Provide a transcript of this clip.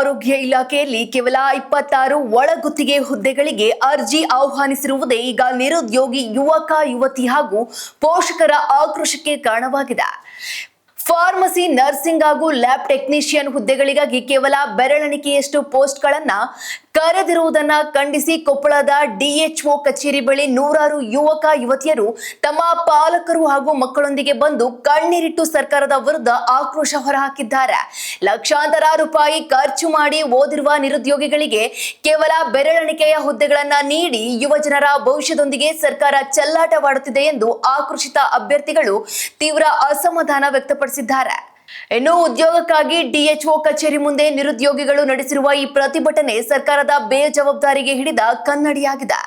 ಆರೋಗ್ಯ ಇಲಾಖೆಯಲ್ಲಿ ಕೇವಲ 26 ಒಳಗುತ್ತಿಗೆ ಹುದ್ದೆಗಳಿಗೆ ಅರ್ಜಿ ಆಹ್ವಾನಿಸಿರುವುದೇ ಈಗ ನಿರುದ್ಯೋಗಿ ಯುವತಿ ಹಾಗೂ ಪೋಷಕರ ಆಕ್ರೋಶಕ್ಕೆ ಕಾರಣವಾಗಿದೆ. ಫಾರ್ಮಸಿ, ನರ್ಸಿಂಗ್ ಹಾಗೂ ಲ್ಯಾಬ್ ಟೆಕ್ನಿಷಿಯನ್ ಹುದ್ದೆಗಳಿಗಾಗಿ ಕೇವಲ ಬೆರಳೆಣಿಕೆಯಷ್ಟು ಪೋಸ್ಟ್ಗಳನ್ನ ಕರೆದಿರುವುದನ್ನು ಖಂಡಿಸಿ ಕೊಪ್ಪಳದ ಡಿಎಚ್ಒ ಕಚೇರಿ ಬಳಿ ನೂರಾರು ಯುವತಿಯರು ತಮ್ಮ ಪಾಲಕರು ಹಾಗೂ ಮಕ್ಕಳೊಂದಿಗೆ ಬಂದು ಕಣ್ಣೀರಿಟ್ಟು ಸರ್ಕಾರದ ವಿರುದ್ಧ ಆಕ್ರೋಶ ಹೊರಹಾಕಿದ್ದಾರೆ. ಲಕ್ಷಾಂತರ ರೂಪಾಯಿ ಖರ್ಚು ಮಾಡಿ ಓದಿರುವ ನಿರುದ್ಯೋಗಿಗಳಿಗೆ ಕೇವಲ ಬೆರಳೆಣಿಕೆಯ ಹುದ್ದೆಗಳನ್ನ ನೀಡಿ ಯುವಜನರ ಭವಿಷ್ಯದೊಂದಿಗೆ ಸರ್ಕಾರ ಚೆಲ್ಲಾಟವಾಡುತ್ತಿದೆ ಎಂದು ಆಕ್ರೋಶಿತ ಅಭ್ಯರ್ಥಿಗಳು ತೀವ್ರ ಅಸಮಾಧಾನ ವ್ಯಕ್ತಪಡಿಸಿದ್ದಾರೆ. ಇನ್ನು ಉದ್ಯೋಗಕ್ಕಾಗಿ ಡಿಎಚ್ಒ ಕಚೇರಿ ಮುಂದೆ ನಿರುದ್ಯೋಗಿಗಳು ನಡೆಸಿರುವ ಈ ಪ್ರತಿಭಟನೆ ಸರ್ಕಾರದ ಬೇಜವಾಬ್ದಾರಿಗೆ ಹಿಡಿದ ಕನ್ನಡಿಯಾಗಿದೆ.